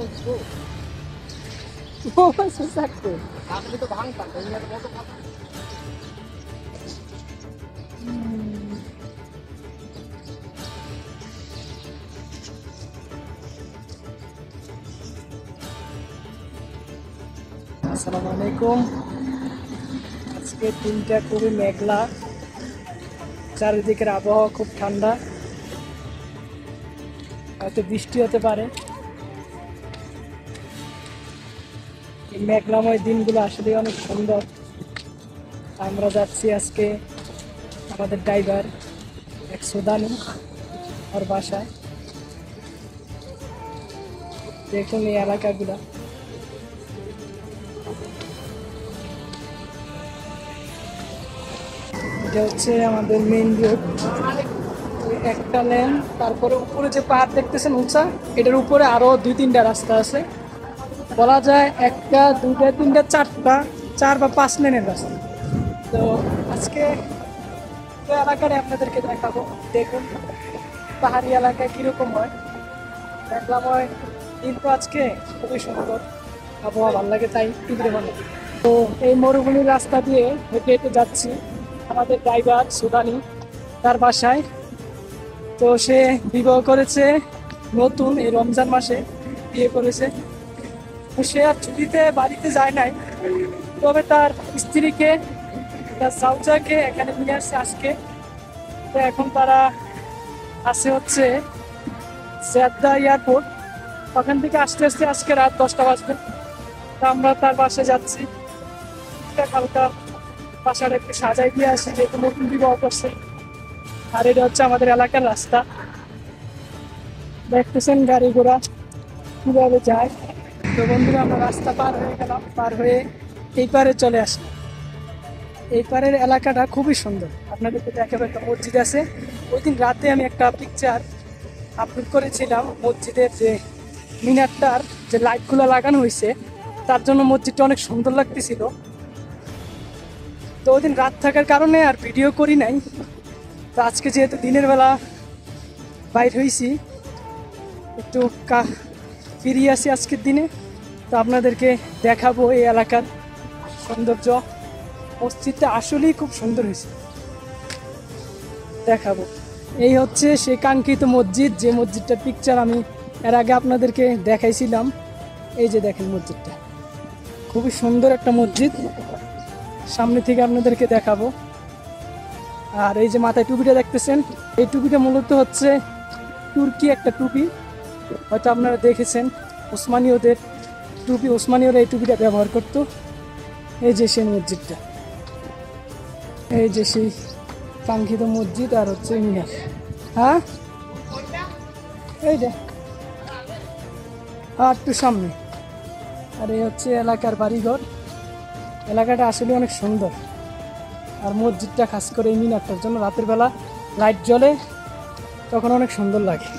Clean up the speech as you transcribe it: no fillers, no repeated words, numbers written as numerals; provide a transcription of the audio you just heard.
আসসালামু আলাইকুম। আজকে দিনটা খুবই মেঘলা, চারিদিকের আবহাওয়া খুব ঠান্ডা, হয়তো বৃষ্টি হতে পারে। এই মেঘলাময় দিনগুলো আসলে অনেক সুন্দর। আমরা যাচ্ছি আজকে আমাদের ড্রাইভার এক সুদানি ওর বাসায়। দেখুন এই এলাকাগুলা, এটা হচ্ছে আমাদের মেইন রোড। একটা লেন, তারপরে উপরে যে পাহাড় দেখতেছেন উঁচা, এটার উপরে আরো 2-3টা রাস্তা আছে। বলা যায় 1টা 2টা 3টা 4টা 4 বা 5 লেনের রাস্তা। তো আজকে এলাকায় আপনাদেরকে দেখাবো। দেখুন পাহাড়ি এলাকায় কিরকম হয়। দেখলাম হয় কিন্তু আজকে খুবই সুন্দর, আবহাওয়া ভালো লাগে, তাই তীব্র ভালো। তো এই মরুভূমির রাস্তা দিয়ে হেঁটে হেঁটে যাচ্ছি আমাদের ড্রাইভার সুদানি তার বাসায়। তো সে বিবাহ করেছে নতুন এই রমজান মাসে বিয়ে করেছে। তো সে আর ছুটিতে বাড়িতে যায় নাই, তবে তার স্ত্রীকে, তার জাউজাকে এখানে নিয়ে আসছে আজকে। তো এখন তারা আছে হচ্ছে জেদ্দা এয়ারপোর্ট, ওখান থেকে আসতে আসতে আজকে রাত 10টা বাজবে। তো আমরা তার বাসায় যাচ্ছি, হালকা বাসাটা একটু সাজাই দিয়ে আসি, যেহেতু নতুন বিবাহ করছে। আর এটা হচ্ছে আমাদের এলাকার রাস্তা, দেখতেছেন গাড়ি ঘোড়া কিভাবে যায়। তো বন্ধুরা আমরা রাস্তা পার হয়ে গেলাম, পার হয়ে এই পারে চলে আসলাম। এই পারের এলাকাটা খুবই সুন্দর, আপনাদেরকে দেখাবো। একটা মসজিদ আছে, ওই দিন রাতে আমি একটা পিকচার আপলোড করেছিলাম। মসজিদের যে মিনারটার যে লাইটগুলো লাগানো হয়েছে, তার জন্য মসজিদটা অনেক সুন্দর লাগতেছিল। তো ওই দিন রাত থাকার কারণে আর ভিডিও করি নাই। তো আজকে যেহেতু দিনের বেলা বাইর হয়েছি, একটু ফিরিয়ে আসি আজকের দিনে। তো আপনাদেরকে দেখাবো এই এলাকার সৌন্দর্য। মসজিদটা আসলেই খুব সুন্দর হয়েছে, দেখাবো। এই হচ্ছে সেই কাঙ্ক্ষিত মসজিদ, যে মসজিদটার পিকচার আমি এর আগে আপনাদেরকে দেখাইছিলাম। এই যে দেখেন মসজিদটা, খুবই সুন্দর একটা মসজিদ। সামনে থেকে আপনাদেরকে দেখাবো। আর এই যে মাথায় টুপিটা দেখতেছেন, এই টুপিটা মূলত হচ্ছে তুর্কি একটা টুপি, হয়তো আপনারা দেখেছেন। ওসমানীয়দের টুপি, ওসমানীয়রা এই টুপিটা ব্যবহার করতো। এই যে সেই মসজিদটা, এই যে সেই কাঙ্ক্ষিত মসজিদ, আর হচ্ছে মিনার। হ্যাঁ এই যে আর একটু সামনে। আর এই হচ্ছে এলাকার বাড়িঘর। এলাকাটা আসলে অনেক সুন্দর। আর মসজিদটা খাস করে এই মিনারটার জন্য রাতের বেলা লাইট জ্বলে, তখন অনেক সুন্দর লাগে।